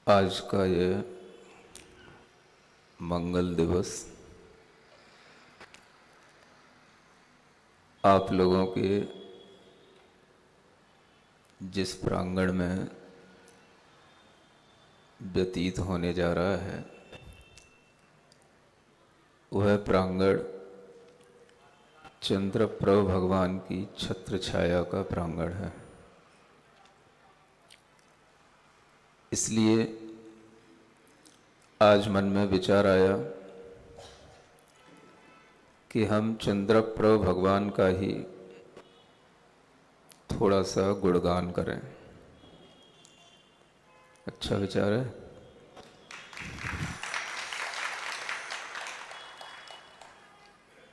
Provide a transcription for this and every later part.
आज का ये मंगल दिवस आप लोगों के जिस प्रांगण में व्यतीत होने जा रहा है वह प्रांगण चंद्रप्रभ भगवान की छत्र छाया का प्रांगण है। इसलिए आज मन में विचार आया कि हम चंद्रप्रभ भगवान का ही थोड़ा सा गुणगान करें। अच्छा विचार है।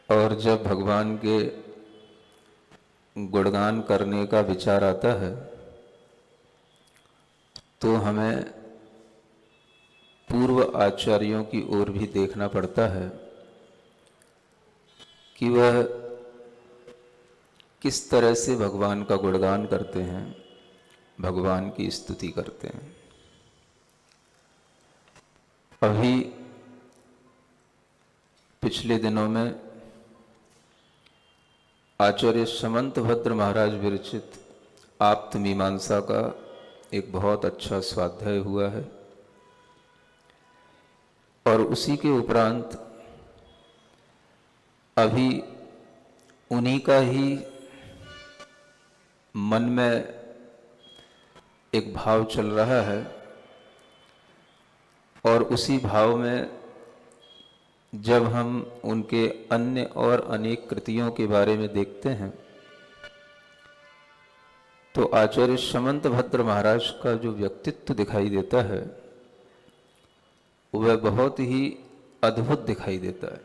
और जब भगवान के गुणगान करने का विचार आता है तो हमें पूर्व आचार्यों की ओर भी देखना पड़ता है कि वह किस तरह से भगवान का गुणगान करते हैं, भगवान की स्तुति करते हैं। अभी पिछले दिनों में आचार्य समंतभद्र महाराज विरचित आप्त मीमांसा का एक बहुत अच्छा स्वाध्याय हुआ है और उसी के उपरांत अभी उन्हीं का ही मन में एक भाव चल रहा है और उसी भाव में जब हम उनके अन्य और अनेक कृतियों के बारे में देखते हैं तो आचार्य समंतभद्र महाराज का जो व्यक्तित्व दिखाई देता है वह बहुत ही अद्भुत दिखाई देता है।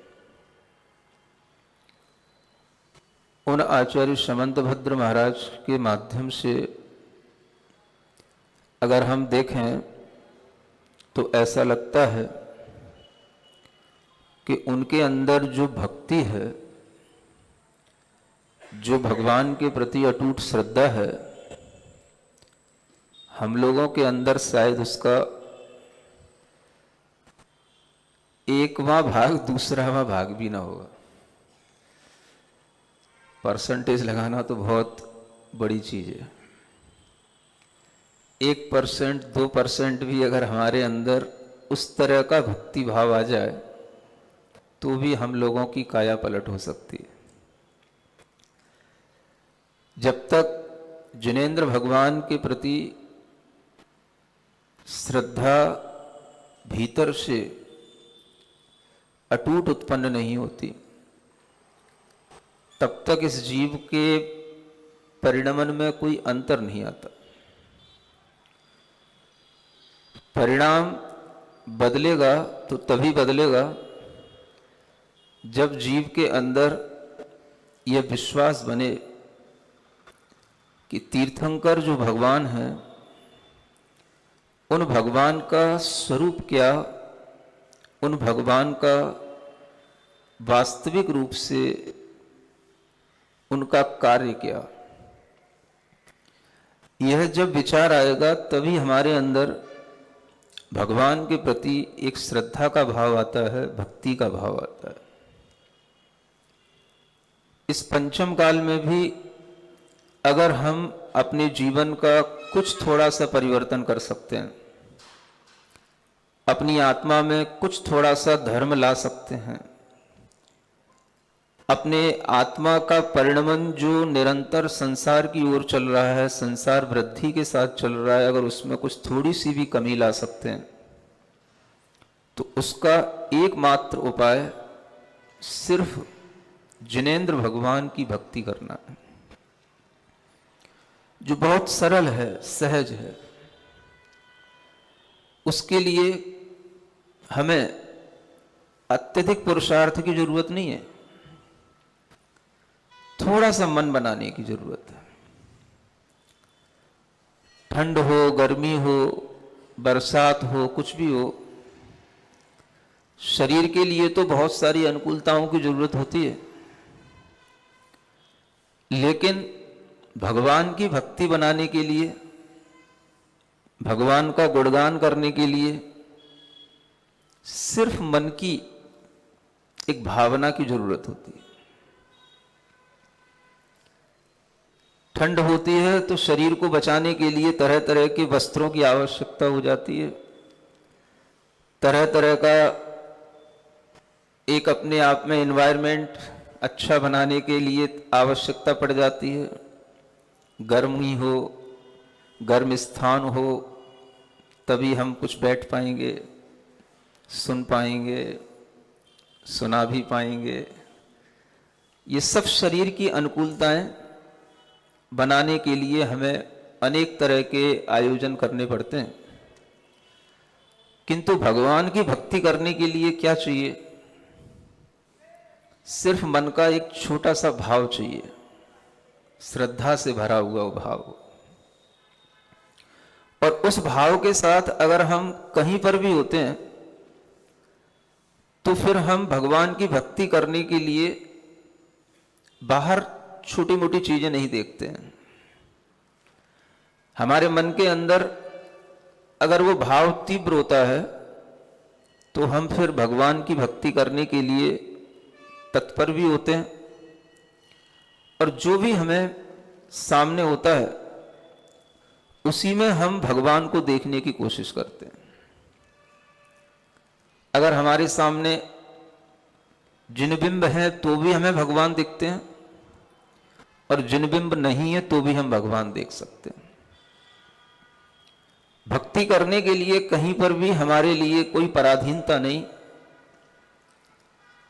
उन आचार्य समंतभद्र महाराज के माध्यम से अगर हम देखें तो ऐसा लगता है कि उनके अंदर जो भक्ति है, जो भगवान के प्रति अटूट श्रद्धा है, हम लोगों के अंदर शायद उसका एकवां भाग दूसरावां भाग भी ना होगा। परसेंटेज लगाना तो बहुत बड़ी चीज है। 1%, 2% भी अगर हमारे अंदर उस तरह का भक्ति भाव आ जाए तो भी हम लोगों की काया पलट हो सकती है। जब तक जिनेंद्र भगवान के प्रति श्रद्धा भीतर से अटूट उत्पन्न नहीं होती तब तक इस जीव के परिणमन में कोई अंतर नहीं आता। परिणाम बदलेगा तो तभी बदलेगा जब जीव के अंदर यह विश्वास बने कि तीर्थंकर जो भगवान हैं उन भगवान का स्वरूप क्या, उन भगवान का वास्तविक रूप से उनका कार्य क्या। यह जब विचार आएगा तभी हमारे अंदर भगवान के प्रति एक श्रद्धा का भाव आता है, भक्ति का भाव आता है। इस पंचम काल में भी अगर हम अपने जीवन का कुछ थोड़ा सा परिवर्तन कर सकते हैं, अपनी आत्मा में कुछ थोड़ा सा धर्म ला सकते हैं, अपने आत्मा का परिणमन जो निरंतर संसार की ओर चल रहा है, संसार वृद्धि के साथ चल रहा है, अगर उसमें कुछ थोड़ी सी भी कमी ला सकते हैं तो उसका एकमात्र उपाय सिर्फ जिनेंद्र भगवान की भक्ति करना है, जो बहुत सरल है, सहज है। उसके लिए हमें अत्यधिक पुरुषार्थ की जरूरत नहीं है, थोड़ा सा मन बनाने की जरूरत है। ठंड हो, गर्मी हो, बरसात हो, कुछ भी हो, शरीर के लिए तो बहुत सारी अनुकूलताओं की जरूरत होती है, लेकिन भगवान की भक्ति बनाने के लिए भगवान का गुणगान करने के लिए सिर्फ मन की एक भावना की जरूरत होती है। ठंड होती है तो शरीर को बचाने के लिए तरह तरह के वस्त्रों की आवश्यकता हो जाती है, तरह तरह का एक अपने आप में एनवायरनमेंट अच्छा बनाने के लिए आवश्यकता पड़ जाती है। गर्मी हो, गर्म स्थान हो, तभी हम कुछ बैठ पाएंगे, सुन पाएंगे, सुना भी पाएंगे। ये सब शरीर की अनुकूलताएं बनाने के लिए हमें अनेक तरह के आयोजन करने पड़ते हैं। किंतु भगवान की भक्ति करने के लिए क्या चाहिए? सिर्फ मन का एक छोटा सा भाव चाहिए, श्रद्धा से भरा हुआ वो भाव। और उस भाव के साथ अगर हम कहीं पर भी होते हैं तो फिर हम भगवान की भक्ति करने के लिए बाहर छोटी मोटी चीजें नहीं देखते हैं। हमारे मन के अंदर अगर वो भाव तीव्र होता है तो हम फिर भगवान की भक्ति करने के लिए तत्पर भी होते हैं, और जो भी हमें सामने होता है उसी में हम भगवान को देखने की कोशिश करते हैं। अगर हमारे सामने जिन बिंब हैं तो भी हमें भगवान दिखते हैं, और जिन बिंब नहीं है तो भी हम भगवान देख सकते हैं। भक्ति करने के लिए कहीं पर भी हमारे लिए कोई पराधीनता नहीं,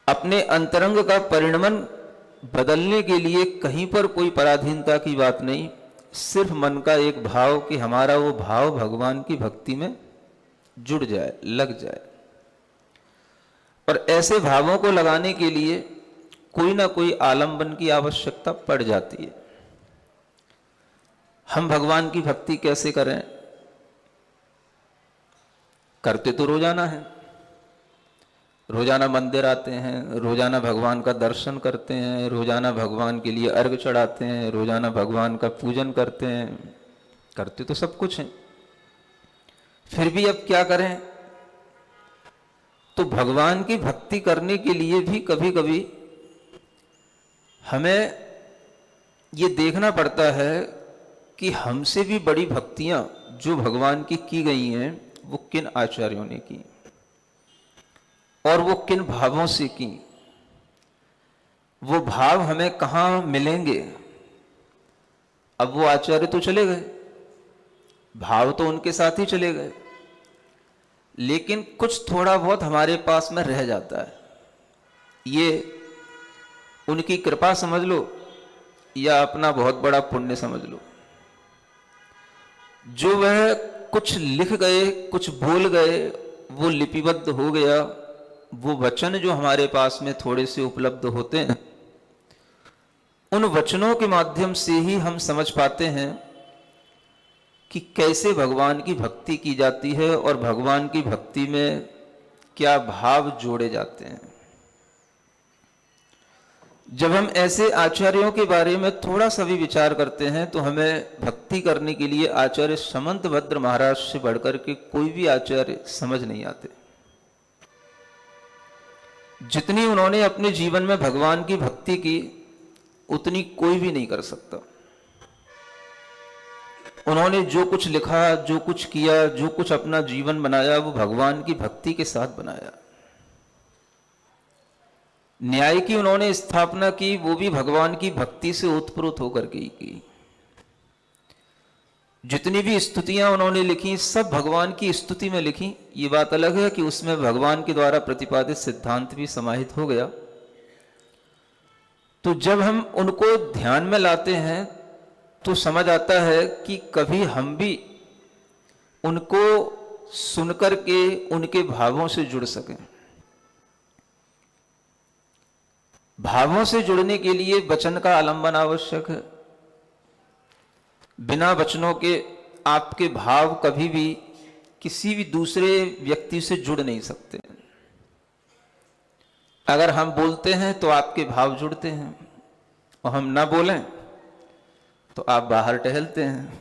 अपने अंतरंग का परिणमन बदलने के लिए कहीं पर कोई पराधीनता की बात नहीं। सिर्फ मन का एक भाव कि हमारा वो भाव भगवान की भक्ति में जुड़ जाए, लग जाए। और ऐसे भावों को लगाने के लिए कोई ना कोई आलंबन की आवश्यकता पड़ जाती है। हम भगवान की भक्ति कैसे करें? करते तो रोजाना है, रोजाना मंदिर आते हैं, रोजाना भगवान का दर्शन करते हैं, रोजाना भगवान के लिए अर्घ चढ़ाते हैं, रोजाना भगवान का पूजन करते हैं, करते तो सब कुछ है। फिर भी अब क्या करें? तो भगवान की भक्ति करने के लिए भी कभी कभी हमें ये देखना पड़ता है कि हमसे भी बड़ी भक्तियां जो भगवान की गई हैं वो किन आचार्यों ने की और वो किन भावों से की। वो भाव हमें कहाँ मिलेंगे? अब वो आचार्य तो चले गए, भाव तो उनके साथ ही चले गए, लेकिन कुछ थोड़ा बहुत हमारे पास में रह जाता है। ये उनकी कृपा समझ लो या अपना बहुत बड़ा पुण्य समझ लो। जो वह कुछ लिख गए, कुछ बोल गए, वो लिपिबद्ध हो गया। वो वचन जो हमारे पास में थोड़े से उपलब्ध होते हैं, उन वचनों के माध्यम से ही हम समझ पाते हैं कि कैसे भगवान की भक्ति की जाती है और भगवान की भक्ति में क्या भाव जोड़े जाते हैं। जब हम ऐसे आचार्यों के बारे में थोड़ा सा भी विचार करते हैं तो हमें भक्ति करने के लिए आचार्य समंतभद्र महाराज से बढ़कर के कोई भी आचार्य समझ नहीं आते। जितनी उन्होंने अपने जीवन में भगवान की भक्ति की उतनी कोई भी नहीं कर सकता। उन्होंने जो कुछ लिखा, जो कुछ किया, जो कुछ अपना जीवन बनाया, वो भगवान की भक्ति के साथ बनाया। न्याय की उन्होंने स्थापना की, वो भी भगवान की भक्ति से उत्प्रोत होकर के ही की। जितनी भी स्तुतियां उन्होंने लिखी सब भगवान की स्तुति में लिखी। ये बात अलग है कि उसमें भगवान के द्वारा प्रतिपादित सिद्धांत भी समाहित हो गया। तो जब हम उनको ध्यान में लाते हैं तो समझ आता है कि कभी हम भी उनको सुनकर के उनके भावों से जुड़ सकें। भावों से जुड़ने के लिए वचन का आलंबन आवश्यक है। बिना वचनों के आपके भाव कभी भी किसी भी दूसरे व्यक्ति से जुड़ नहीं सकते। अगर हम बोलते हैं तो आपके भाव जुड़ते हैं, और हम ना बोलें तो आप बाहर टहलते हैं।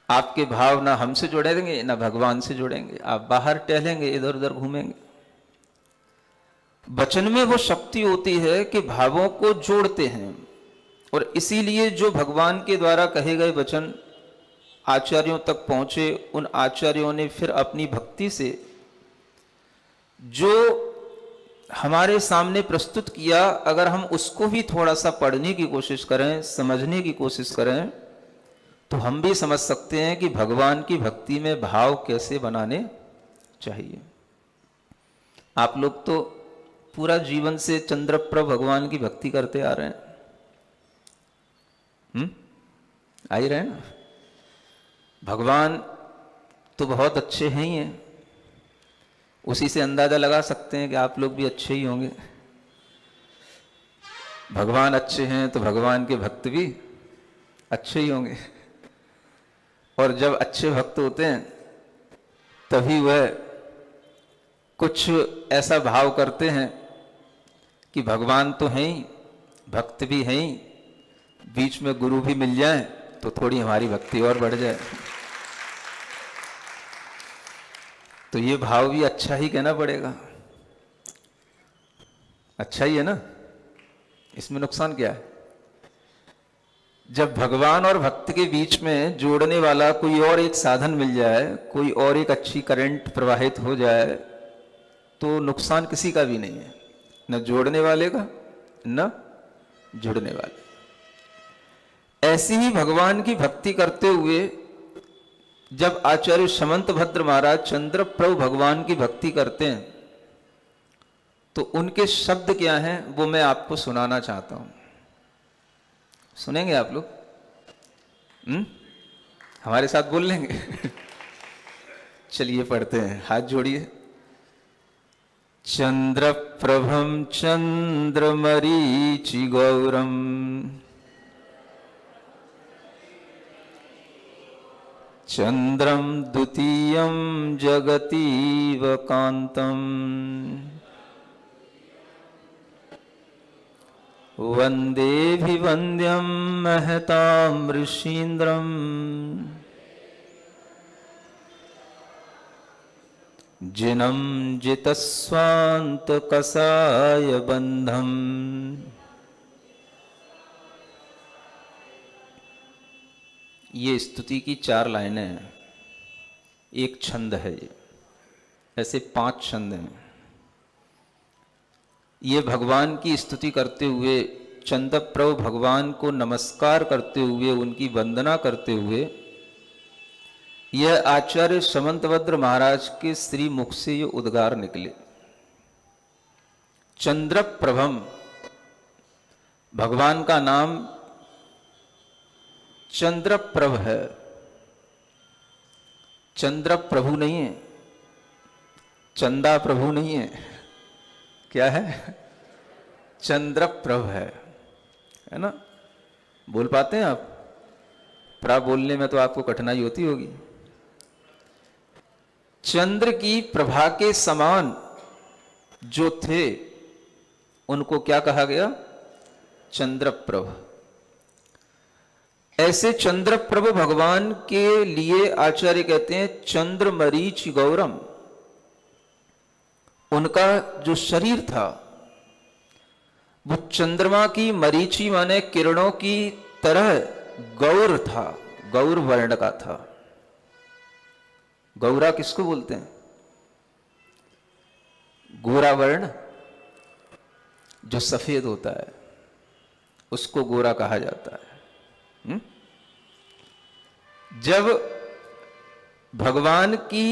आपके भाव ना हमसे जुड़ेंगे ना भगवान से जुड़ेंगे, आप बाहर टहलेंगे, इधर उधर घूमेंगे। वचन में वो शक्ति होती है कि भावों को जोड़ते हैं, और इसीलिए जो भगवान के द्वारा कहे गए वचन आचार्यों तक पहुंचे, उन आचार्यों ने फिर अपनी भक्ति से जो हमारे सामने प्रस्तुत किया, अगर हम उसको भी थोड़ा सा पढ़ने की कोशिश करें, समझने की कोशिश करें, तो हम भी समझ सकते हैं कि भगवान की भक्ति में भाव कैसे बनाने चाहिए। आप लोग तो पूरा जीवन से चंद्रप्रभ भगवान की भक्ति करते आ रहे हैं, आ ही रहे हैं ना। भगवान तो बहुत अच्छे हैं ही हैं, उसी से अंदाजा लगा सकते हैं कि आप लोग भी अच्छे ही होंगे। भगवान अच्छे हैं तो भगवान के भक्त भी अच्छे ही होंगे, और जब अच्छे भक्त होते हैं तभी वह कुछ ऐसा भाव करते हैं कि भगवान तो हैं ही, भक्त भी हैं ही, बीच में गुरु भी मिल जाए तो थोड़ी हमारी भक्ति और बढ़ जाए। तो ये भाव भी अच्छा ही कहना पड़ेगा, अच्छा ही है ना, इसमें नुकसान क्या है। जब भगवान और भक्त के बीच में जोड़ने वाला कोई और एक साधन मिल जाए, कोई और एक अच्छी करंट प्रवाहित हो जाए, तो नुकसान किसी का भी नहीं है, न जोड़ने वाले का न जुड़ने वाले। ऐसी ही भगवान की भक्ति करते हुए जब आचार्य समंत भद्र महाराज चंद्रप्रभु भगवान की भक्ति करते हैं, तो उनके शब्द क्या हैं वो मैं आपको सुनाना चाहता हूं। सुनेंगे आप लोग? हमारे साथ बोल लेंगे? चलिए पढ़ते हैं, हाथ जोड़िए। चंद्रप्रभम चंद्रमरीचि गौरम चंद्रम द्वितीयं जगतीव कांतम वंदेभिवंद्यं महतां ऋषीन्द्रम जिनं जितस्वान्त कसाय बंधम। ये स्तुति की 4 लाइनें हैं, एक छंद है ये, ऐसे 5 छंद हैं। ये भगवान की स्तुति करते हुए, चंद्रप्रभु भगवान को नमस्कार करते हुए, उनकी वंदना करते हुए, यह आचार्य समंतभद्र महाराज के श्री मुख से ये उद्गार निकले। चंद्रप्रभम, भगवान का नाम चंद्रप्रभ है, चंद्र प्रभु नहीं है, चंदा प्रभु नहीं है, क्या है? चंद्रप्रभ है ना। बोल पाते हैं आप? प्रा बोलने में तो आपको कठिनाई होती होगी। चंद्र की प्रभा के समान जो थे उनको क्या कहा गया? चंद्रप्रभ। ऐसे चंद्रप्रभ भगवान के लिए आचार्य कहते हैं चंद्रमरीच गौरम। उनका जो शरीर था वो चंद्रमा की मरीचि माने किरणों की तरह गौर था, गौर वर्ण का था। गौरा किसको बोलते हैं? गोरा वर्ण जो सफेद होता है उसको गोरा कहा जाता है। जब भगवान की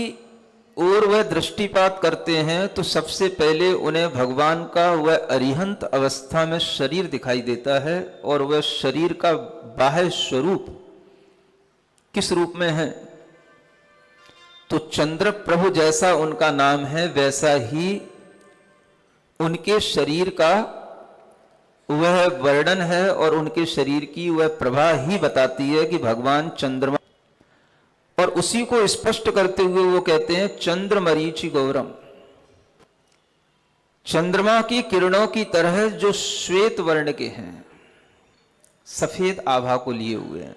ओर वह दृष्टिपात करते हैं तो सबसे पहले उन्हें भगवान का वह अरिहंत अवस्था में शरीर दिखाई देता है, और वह शरीर का बाह्य स्वरूप किस रूप में है? तो चंद्र प्रभु जैसा उनका नाम है वैसा ही उनके शरीर का वह वर्णन है, और उनके शरीर की वह प्रभा ही बताती है कि भगवान चंद्रमा, और उसी को स्पष्ट करते हुए वो कहते हैं चंद्रमरीचि गौरम। चंद्रमा की किरणों की तरह जो श्वेत वर्ण के हैं, सफेद आभा को लिए हुए हैं।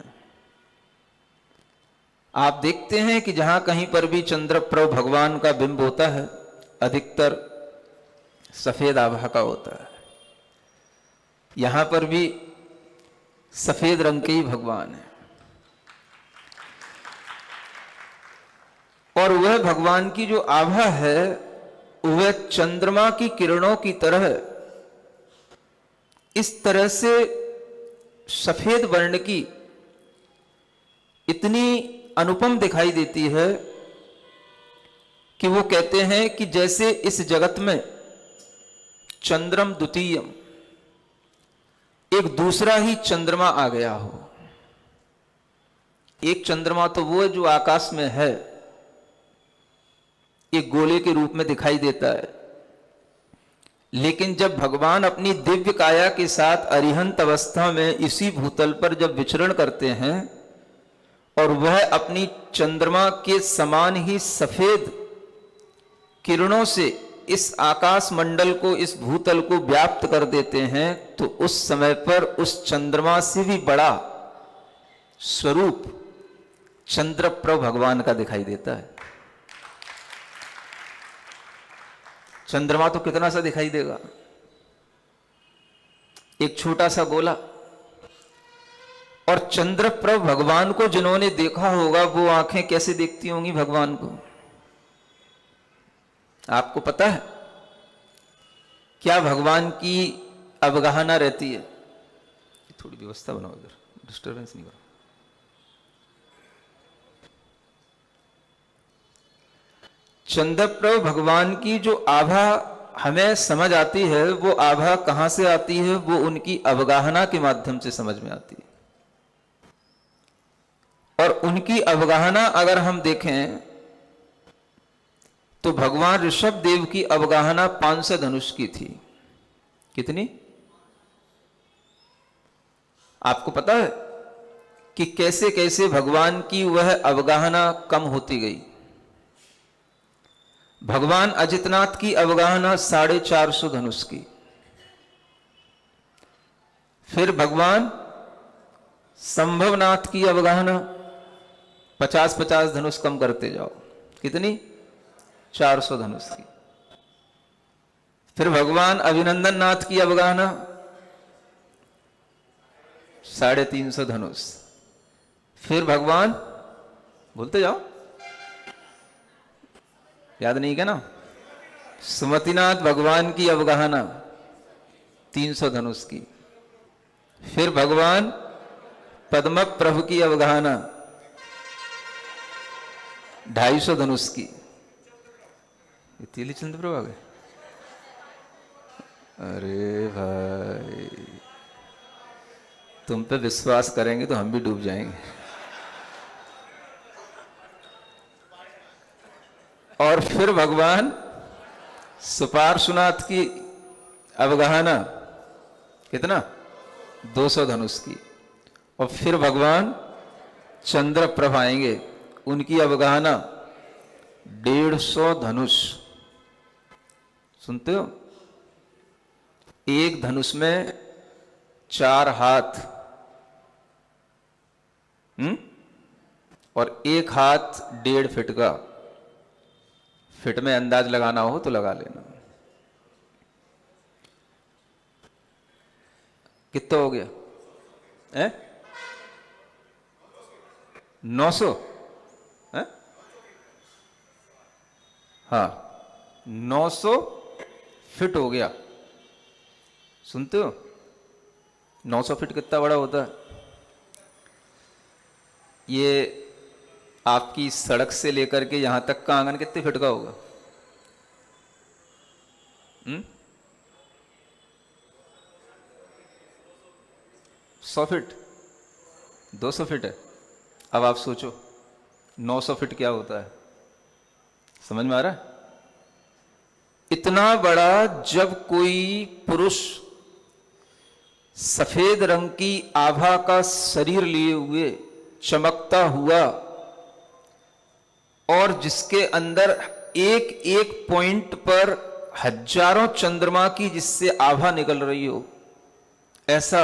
आप देखते हैं कि जहां कहीं पर भी चंद्रप्रभ भगवान का बिंब होता है अधिकतर सफेद आभा का होता है। यहां पर भी सफेद रंग के ही भगवान है और वह भगवान की जो आभा है वह चंद्रमा की किरणों की तरह इस तरह से सफेद वर्ण की इतनी अनुपम दिखाई देती है कि वो कहते हैं कि जैसे इस जगत में चंद्रम द्वितीयम, एक दूसरा ही चंद्रमा आ गया हो। एक चंद्रमा तो वो है जो आकाश में है, एक गोले के रूप में दिखाई देता है, लेकिन जब भगवान अपनी दिव्य काया के साथ अरिहंत अवस्था में इसी भूतल पर जब विचरण करते हैं और वह अपनी चंद्रमा के समान ही सफेद किरणों से इस आकाश मंडल को, इस भूतल को व्याप्त कर देते हैं, तो उस समय पर उस चंद्रमा से भी बड़ा स्वरूप चंद्रप्रभ भगवान का दिखाई देता है। चंद्रमा तो कितना सा दिखाई देगा, एक छोटा सा गोला। और चंद्रप्रभ भगवान को जिन्होंने देखा होगा वो आंखें कैसे देखती होंगी भगवान को, आपको पता है? क्या भगवान की अवगाहना रहती है? थोड़ी व्यवस्था बनाओ, इधर डिस्टर्बेंस नहीं करो। चंद्रप्रभ भगवान की जो आभा हमें समझ आती है वो आभा कहां से आती है? वो उनकी अवगाहना के माध्यम से समझ में आती है। और उनकी अवगाहना अगर हम देखें तो भगवान ऋषभ देव की अवगाहना पांसे धनुष की थी। कितनी? आपको पता है कि कैसे कैसे भगवान की वह अवगाहना कम होती गई? भगवान अजितनाथ की अवगाहना 450 धनुष की, फिर भगवान संभवनाथ की अवगाहना 50-50 धनुष कम करते जाओ, कितनी? 400 धनुष की। फिर भगवान अभिनंदन नाथ की अवगाहना 350 धनुष। फिर भगवान, बोलते जाओ, याद नहीं क्या ना? सुमतिनाथ भगवान की अवगाहना 300 धनुष की। फिर भगवान पद्म प्रभु की अवगाहना 250 धनुष की। तीली चंद्र प्रभु आ गए। अरे भाई, तुम पे विश्वास करेंगे तो हम भी डूब जाएंगे। और फिर भगवान सुपार्श्वनाथ की अवगाहना कितना? 200 धनुष की। और फिर भगवान चंद्रप्रभ आएंगे, उनकी अवगाहना 150 धनुष। सुनते हो? एक धनुष में 4 हाथ, और एक हाथ 1.5 फीट का। फिट में अंदाज लगाना हो तो लगा लेना। कितना हो गया? 900? हाँ, 900 फिट हो गया। सुनते हो? 900 फिट कितना बड़ा होता है? ये आपकी सड़क से लेकर के यहां तक का आंगन कितने फीट का होगा? 100 फीट? 200 फीट है। अब आप सोचो 900 फीट क्या होता है? समझ में आ रहा है? इतना बड़ा जब कोई पुरुष सफेद रंग की आभा का शरीर लिए हुए चमकता हुआ और जिसके अंदर एक एक पॉइंट पर हजारों चंद्रमा की जिससे आभा निकल रही हो, ऐसा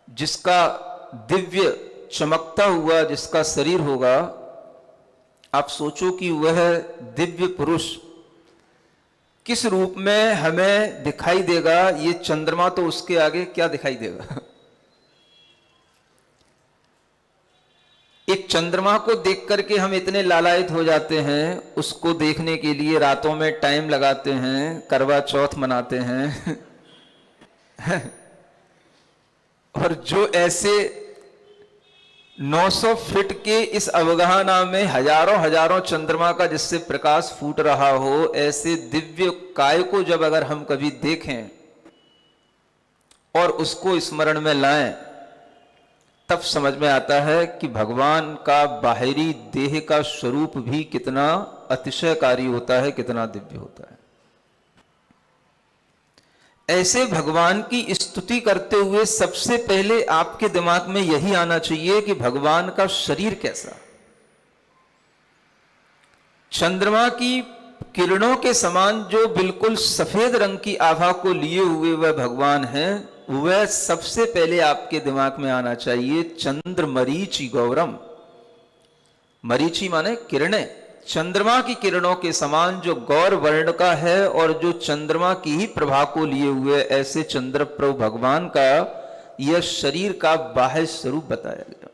जिसका दिव्य चमकता हुआ जिसका शरीर होगा, आप सोचो कि वह दिव्य पुरुष किस रूप में हमें दिखाई देगा। ये चंद्रमा तो उसके आगे क्या दिखाई देगा। एक चंद्रमा को देख करके हम इतने लालायित हो जाते हैं, उसको देखने के लिए रातों में टाइम लगाते हैं, करवा चौथ मनाते हैं। और जो ऐसे 900 फीट के इस अवगाहना में हजारों हजारों चंद्रमा का जिससे प्रकाश फूट रहा हो, ऐसे दिव्य काय को जब अगर हम कभी देखें और उसको स्मरण में लाएं, तब समझ में आता है कि भगवान का बाहरी देह का स्वरूप भी कितना अतिशयकारी होता है, कितना दिव्य होता है। ऐसे भगवान की स्तुति करते हुए सबसे पहले आपके दिमाग में यही आना चाहिए कि भगवान का शरीर कैसा। चंद्रमा की किरणों के समान जो बिल्कुल सफेद रंग की आभा को लिए हुए वह भगवान हैं, वह सबसे पहले आपके दिमाग में आना चाहिए। चंद्र मरीचि गौरम, मरीचि माने किरणें, चंद्रमा की किरणों के समान जो गौर वर्ण का है और जो चंद्रमा की ही प्रभा को लिए हुए ऐसे चंद्र प्रभु भगवान का यह शरीर का बाह्य स्वरूप बताया गया।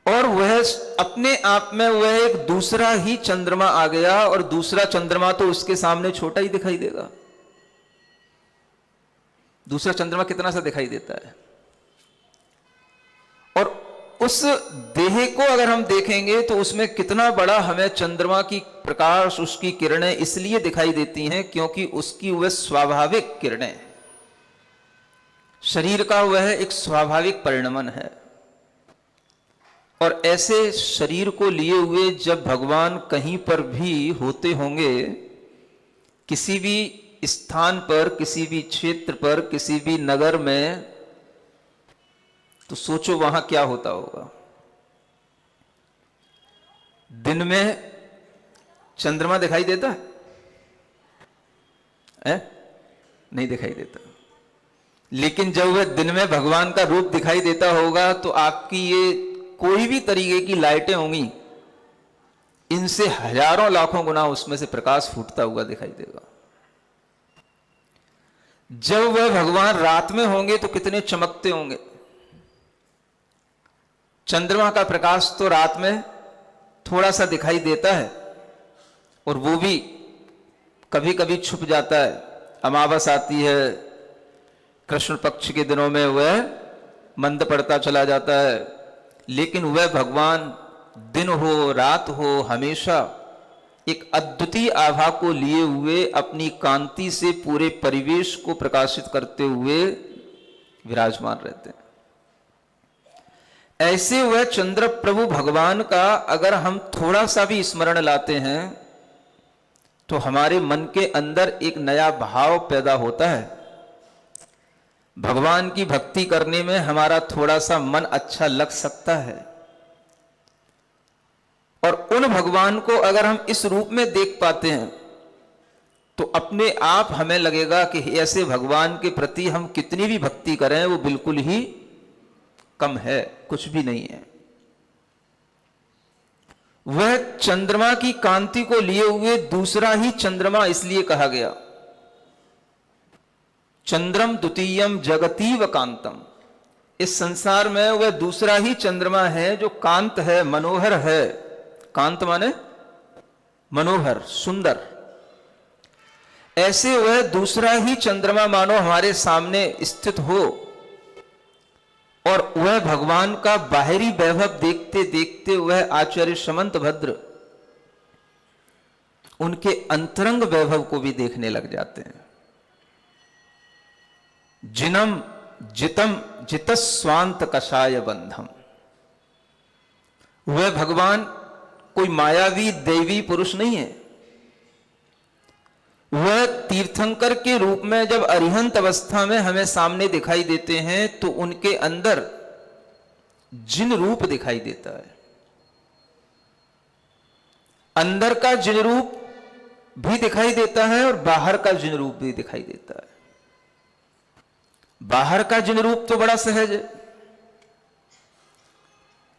और वह अपने आप में वह एक दूसरा ही चंद्रमा आ गया, और दूसरा चंद्रमा तो उसके सामने छोटा ही दिखाई देगा। दूसरा चंद्रमा कितना सा दिखाई देता है। और उस देह को अगर हम देखेंगे तो उसमें कितना बड़ा हमें चंद्रमा की प्रकाश, उसकी किरणें इसलिए दिखाई देती हैं क्योंकि उसकी वह स्वाभाविक किरणें, शरीर का वह एक स्वाभाविक परिणमन है। और ऐसे शरीर को लिए हुए जब भगवान कहीं पर भी होते होंगे, किसी भी स्थान पर, किसी भी क्षेत्र पर, किसी भी नगर में, तो सोचो वहां क्या होता होगा। दिन में चंद्रमा दिखाई देता है? नहीं दिखाई देता। लेकिन जब वह दिन में भगवान का रूप दिखाई देता होगा तो आपकी ये कोई भी तरीके की लाइटें होंगी, इनसे हजारों लाखों गुना उसमें से प्रकाश फूटता हुआ दिखाई देगा। जब वह भगवान रात में होंगे तो कितने चमकते होंगे। चंद्रमा का प्रकाश तो रात में थोड़ा सा दिखाई देता है, और वो भी कभी कभी छुप जाता है। अमावस आती है, कृष्ण पक्ष के दिनों में वह मंद पड़ता चला जाता है। लेकिन वह भगवान दिन हो रात हो हमेशा एक अद्वितीय आभा को लिए हुए अपनी कांति से पूरे परिवेश को प्रकाशित करते हुए विराजमान रहते हैं। ऐसे वह चंद्र प्रभु भगवान का अगर हम थोड़ा सा भी स्मरण लाते हैं तो हमारे मन के अंदर एक नया भाव पैदा होता है। भगवान की भक्ति करने में हमारा थोड़ा सा मन अच्छा लग सकता है। और उन भगवान को अगर हम इस रूप में देख पाते हैं तो अपने आप हमें लगेगा कि ऐसे भगवान के प्रति हम कितनी भी भक्ति करें वो बिल्कुल ही कम है, कुछ भी नहीं है। वह चंद्रमा की कांति को लिए हुए दूसरा ही चंद्रमा इसलिए कहा गया, चंद्रम द्वितीयम जगतीव कांतम। इस संसार में वह दूसरा ही चंद्रमा है जो कांत है, मनोहर है। कांत माने मनोहर, सुंदर। ऐसे वह दूसरा ही चंद्रमा मानो हमारे सामने स्थित हो, और वह भगवान का बाहरी वैभव देखते देखते वह आचार्य समंत भद्र उनके अंतरंग वैभव को भी देखने लग जाते हैं। जिनम जितम जितस्वांत कषाय बंधम। वह भगवान कोई मायावी दैवी पुरुष नहीं है। वह तीर्थंकर के रूप में जब अरिहंत अवस्था में हमें सामने दिखाई देते हैं तो उनके अंदर जिन रूप दिखाई देता है। अंदर का जिन रूप भी दिखाई देता है और बाहर का जिन रूप भी दिखाई देता है। बाहर का जिन रूप तो बड़ा सहज है,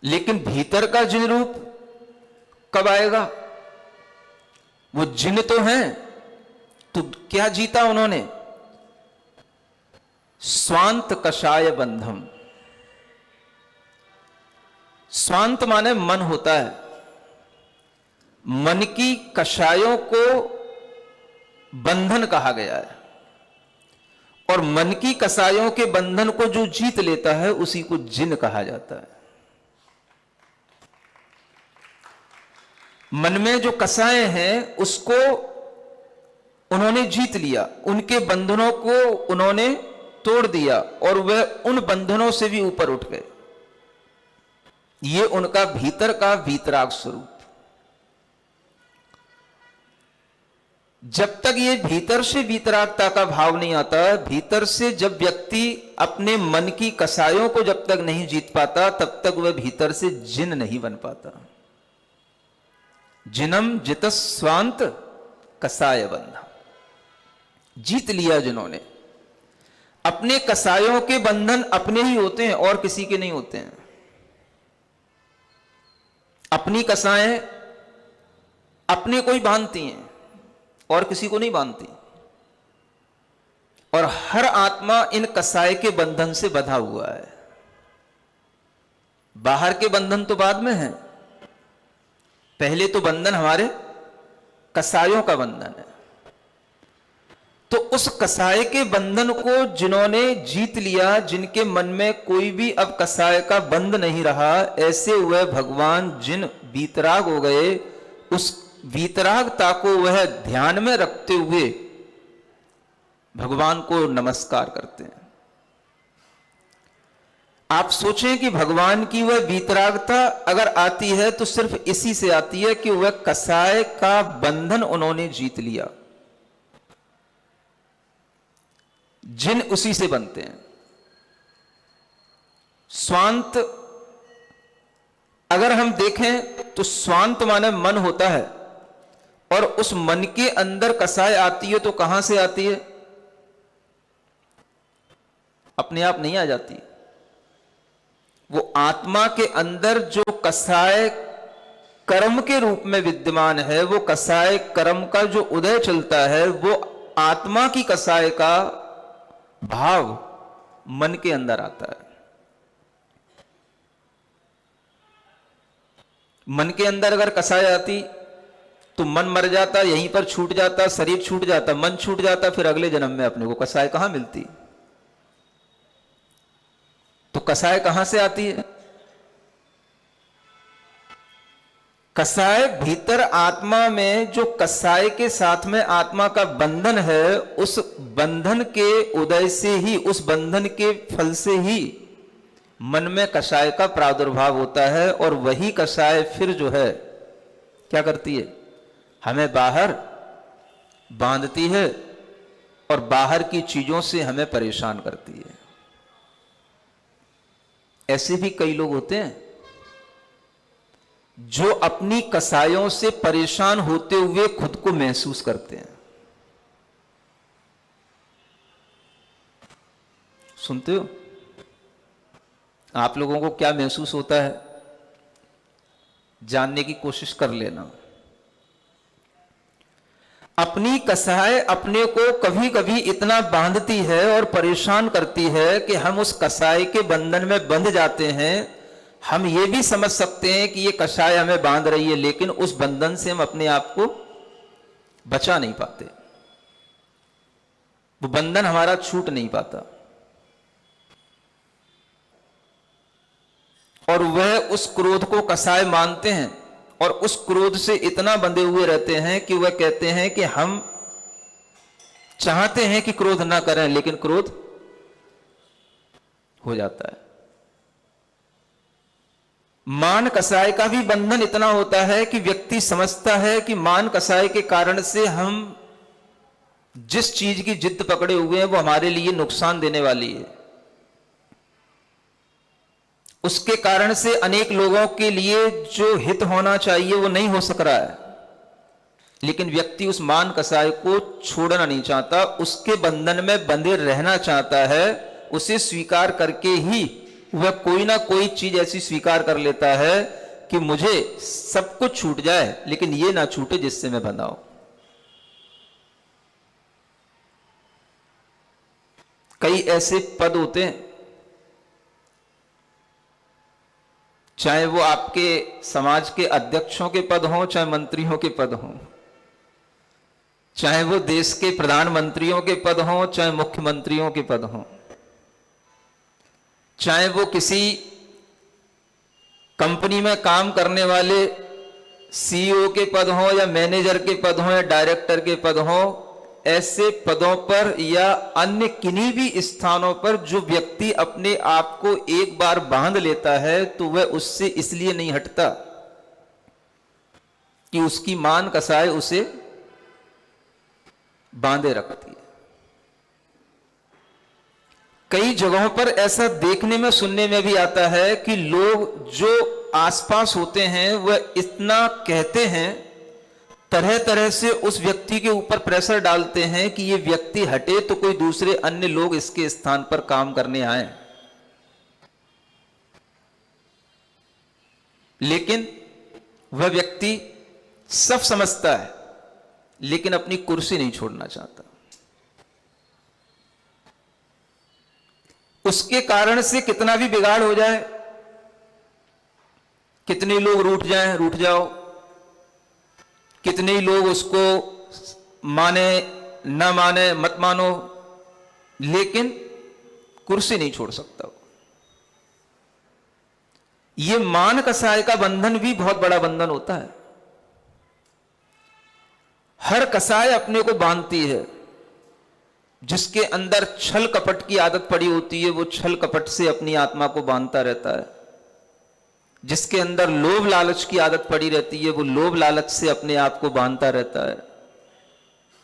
लेकिन भीतर का जिन रूप कब आएगा? वो जिन तो हैं, तो क्या जीता उन्होंने? स्वांत कषाय बंधम। स्वांत माने मन होता है, मन की कषायों को बंधन कहा गया है, और मन की कषायों के बंधन को जो जीत लेता है उसी को जिन कहा जाता है। मन में जो कषाय हैं उसको उन्होंने जीत लिया, उनके बंधनों को उन्होंने तोड़ दिया और वह उन बंधनों से भी ऊपर उठ गए। ये उनका भीतर का वीतराग स्वरूप। जब तक ये भीतर से वीतरागता का भाव नहीं आता, भीतर से जब व्यक्ति अपने मन की कषायों को जब तक नहीं जीत पाता, तब तक वह भीतर से जिन नहीं बन पाता। जिनम जित स्वांत कषाय बंधा। जीत लिया जिन्होंने। अपने कषायों के बंधन अपने ही होते हैं और किसी के नहीं होते हैं। अपनी कषाएं अपने को ही बांधती हैं और किसी को नहीं बांधती, और हर आत्मा इन कषाय के बंधन से बंधा हुआ है। बाहर के बंधन तो बाद में है, पहले तो बंधन हमारे कषायों का बंधन है। तो उस कषाय के बंधन को जिन्होंने जीत लिया, जिनके मन में कोई भी अब कषाय का बंध नहीं रहा, ऐसे वह भगवान जिन वीतराग हो गए, उस वीतरागता को वह ध्यान में रखते हुए भगवान को नमस्कार करते हैं। आप सोचें कि भगवान की वह वीतरागता अगर आती है तो सिर्फ इसी से आती है कि वह कषाय का बंधन उन्होंने जीत लिया। जिन उसी से बनते हैं। स्वांत अगर हम देखें तो स्वांत माने मन होता है, और उस मन के अंदर कषाय आती है तो कहां से आती है? अपने आप नहीं आ जाती। वो आत्मा के अंदर जो कषाय कर्म के रूप में विद्यमान है, वो कषाय कर्म का जो उदय चलता है, वो आत्मा की कषाय का भाव मन के अंदर आता है। मन के अंदर अगर कषाय आती तो मन मर जाता, यहीं पर छूट जाता, शरीर छूट जाता, मन छूट जाता, फिर अगले जन्म में अपने को कषाय कहां मिलती? तो कषाय कहां से आती है? कषाय भीतर आत्मा में जो कषाय के साथ में आत्मा का बंधन है, उस बंधन के उदय से ही, उस बंधन के फल से ही मन में कषाय का प्रादुर्भाव होता है, और वही कषाय फिर जो है क्या करती है? हमें बाहर बांधती है और बाहर की चीजों से हमें परेशान करती है। ऐसे भी कई लोग होते हैं जो अपनी कषायों से परेशान होते हुए खुद को महसूस करते हैं। सुनते हो? आप लोगों को क्या महसूस होता है, जानने की कोशिश कर लेना। अपनी कषाय अपने को कभी कभी इतना बांधती है और परेशान करती है कि हम उस कषाय के बंधन में बंध जाते हैं। हम ये भी समझ सकते हैं कि ये कषाय हमें बांध रही है, लेकिन उस बंधन से हम अपने आप को बचा नहीं पाते। वो बंधन हमारा छूट नहीं पाता, और वह उस क्रोध को कषाय मानते हैं और उस क्रोध से इतना बंधे हुए रहते हैं कि वह कहते हैं कि हम चाहते हैं कि क्रोध ना करें, लेकिन क्रोध हो जाता है। मान कषाय का भी बंधन इतना होता है कि व्यक्ति समझता है कि मान कषाय के कारण से हम जिस चीज की जिद पकड़े हुए हैं वो हमारे लिए नुकसान देने वाली है, उसके कारण से अनेक लोगों के लिए जो हित होना चाहिए वो नहीं हो सक रहा है। लेकिन व्यक्ति उस मान कषाय को छोड़ना नहीं चाहता, उसके बंधन में बंधे रहना चाहता है, उसे स्वीकार करके ही वह कोई ना कोई चीज ऐसी स्वीकार कर लेता है कि मुझे सब कुछ छूट जाए लेकिन ये ना छूटे जिससे मैं बंधा हूं। कई ऐसे पद होते हैं, चाहे वो आपके समाज के अध्यक्षों के पद हों, चाहे मंत्रियों के पद हों, चाहे वो देश के प्रधानमंत्रियों के पद हों, चाहे मुख्यमंत्रियों के पद हों, चाहे वो किसी कंपनी में काम करने वाले सीईओ के पद हों या मैनेजर के पद हों या डायरेक्टर के पद हों, ऐसे पदों पर या अन्य किन्हीं भी स्थानों पर जो व्यक्ति अपने आप को एक बार बांध लेता है तो वह उससे इसलिए नहीं हटता कि उसकी मान कसाय उसे बांधे रखती है। कई जगहों पर ऐसा देखने में सुनने में भी आता है कि लोग जो आसपास होते हैं वह इतना कहते हैं, तरह तरह से उस व्यक्ति के ऊपर प्रेशर डालते हैं कि ये व्यक्ति हटे तो कोई दूसरे अन्य लोग इसके स्थान पर काम करने आए, लेकिन वह व्यक्ति सब समझता है लेकिन अपनी कुर्सी नहीं छोड़ना चाहता। उसके कारण से कितना भी बिगाड़ हो जाए, कितने लोग रूठ जाएं, रूठ जाओ, कितने ही लोग उसको माने न माने मत मानो, लेकिन कुर्सी नहीं छोड़ सकता। यह मान कसाय का बंधन भी बहुत बड़ा बंधन होता है। हर कसाय अपने को बांधती है। जिसके अंदर छल कपट की आदत पड़ी होती है वो छल कपट से अपनी आत्मा को बांधता रहता है। जिसके अंदर लोभ लालच की आदत पड़ी रहती है वो लोभ लालच से अपने आप को बांधता रहता है।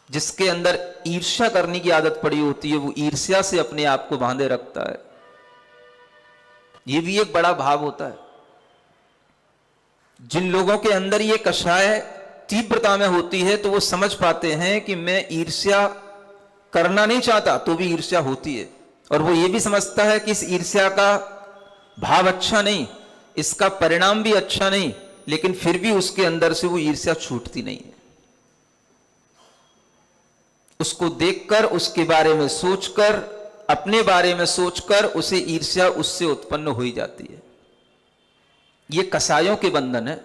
जिसके अंदर ईर्ष्या करने की आदत पड़ी होती है वो ईर्ष्या से अपने आप को बांधे रखता है। ये भी एक बड़ा भाव होता है। जिन लोगों के अंदर ये कषाय तीव्रता में होती है तो वो समझ पाते हैं कि मैं ईर्ष्या करना नहीं चाहता तो भी ईर्ष्या होती है, और वो ये भी समझता है कि इस ईर्ष्या का भाव अच्छा नहीं, इसका परिणाम भी अच्छा नहीं, लेकिन फिर भी उसके अंदर से वो ईर्ष्या छूटती नहीं है। उसको देखकर, उसके बारे में सोचकर, अपने बारे में सोचकर उसे ईर्ष्या उससे उत्पन्न हो ही जाती है। ये कसायों के बंधन है।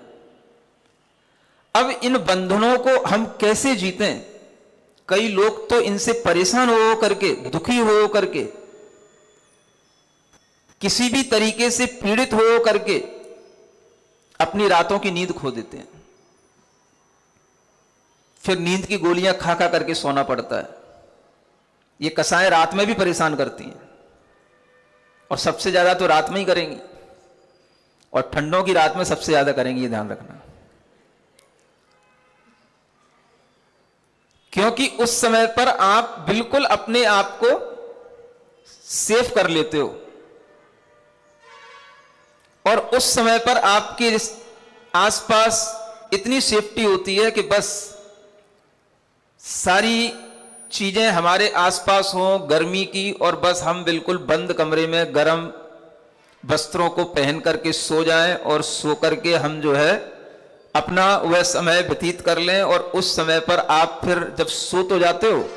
अब इन बंधनों को हम कैसे जीतें? कई लोग तो इनसे परेशान हो करके, दुखी हो करके, किसी भी तरीके से पीड़ित हो करके अपनी रातों की नींद खो देते हैं। फिर नींद की गोलियां खा खा करके सोना पड़ता है। ये कसाएं रात में भी परेशान करती हैं, और सबसे ज्यादा तो रात में ही करेंगी, और ठंडों की रात में सबसे ज्यादा करेंगी, ये ध्यान रखना। क्योंकि उस समय पर आप बिल्कुल अपने आप को सेफ कर लेते हो, और उस समय पर आपके आसपास इतनी सेफ्टी होती है कि बस सारी चीजें हमारे आसपास हों गर्मी की, और बस हम बिल्कुल बंद कमरे में गर्म वस्त्रों को पहन करके सो जाएं, और सो करके हम जो है अपना वह समय व्यतीत कर लें। और उस समय पर आप फिर जब सो तो जाते हो,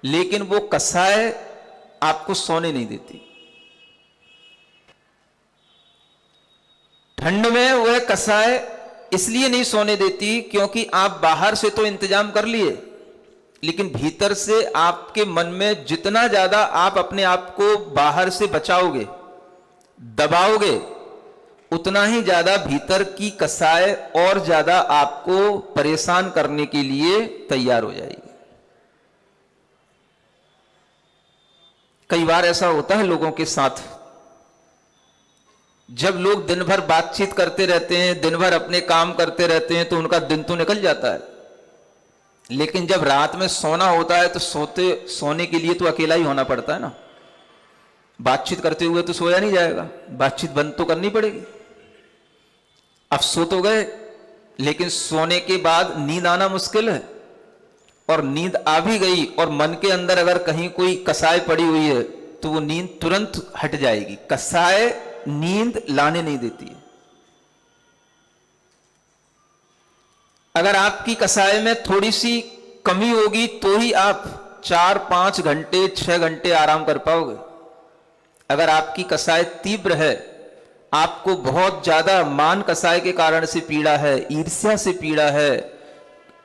लेकिन वो कसाय आपको सोने नहीं देती। ठंड में वह कसाय इसलिए नहीं सोने देती क्योंकि आप बाहर से तो इंतजाम कर लिए, लेकिन भीतर से आपके मन में जितना ज्यादा आप अपने आप को बाहर से बचाओगे, दबाओगे, उतना ही ज्यादा भीतर की कसाय और ज्यादा आपको परेशान करने के लिए तैयार हो जाएगी। कई बार ऐसा होता है लोगों के साथ, जब लोग दिन भर बातचीत करते रहते हैं, दिन भर अपने काम करते रहते हैं, तो उनका दिन तो निकल जाता है, लेकिन जब रात में सोना होता है तो सोने के लिए तो अकेला ही होना पड़ता है ना। बातचीत करते हुए तो सोया नहीं जाएगा, बातचीत बंद तो करनी पड़ेगी। अब सो तो गए, लेकिन सोने के बाद नींद आना मुश्किल है, और नींद आ भी गई और मन के अंदर अगर कहीं कोई कसाय पड़ी हुई है तो वो नींद तुरंत हट जाएगी। कसाय नींद लाने नहीं देती है। अगर आपकी कसाय में थोड़ी सी कमी होगी तो ही आप 4-5 घंटे 6 घंटे आराम कर पाओगे। अगर आपकी कसाय तीव्र है, आपको बहुत ज्यादा मान कसाय के कारण से पीड़ा है, ईर्ष्या से पीड़ा है,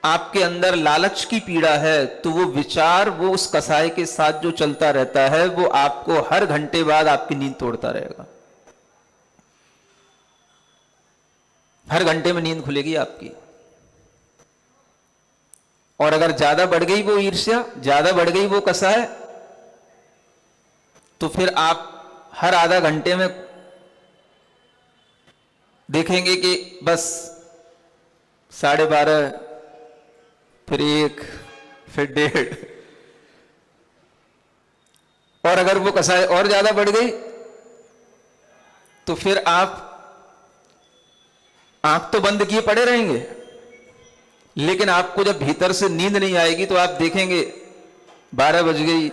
आपके अंदर लालच की पीड़ा है, तो वो विचार, वो उस कसाय के साथ जो चलता रहता है, वो आपको हर घंटे बाद आपकी नींद तोड़ता रहेगा। हर घंटे में नींद खुलेगी आपकी। और अगर ज्यादा बढ़ गई वो ईर्ष्या, ज्यादा बढ़ गई वो कसाय, तो फिर आप हर आधा घंटे में देखेंगे कि बस 12:30, फिर 1, फिर 1:30। और अगर वो कसाय और ज्यादा बढ़ गई तो फिर आप आंख तो बंद किए पड़े रहेंगे, लेकिन आपको जब भीतर से नींद नहीं आएगी तो आप देखेंगे 12 बज गई,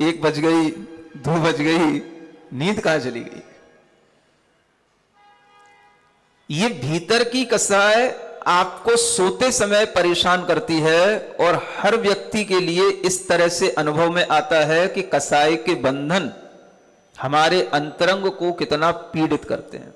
1 बज गई, 2 बज गई, नींद कहां चली गई। ये भीतर की कसाय आपको सोते समय परेशान करती है, और हर व्यक्ति के लिए इस तरह से अनुभव में आता है कि कसाय के बंधन हमारे अंतरंग को कितना पीड़ित करते हैं।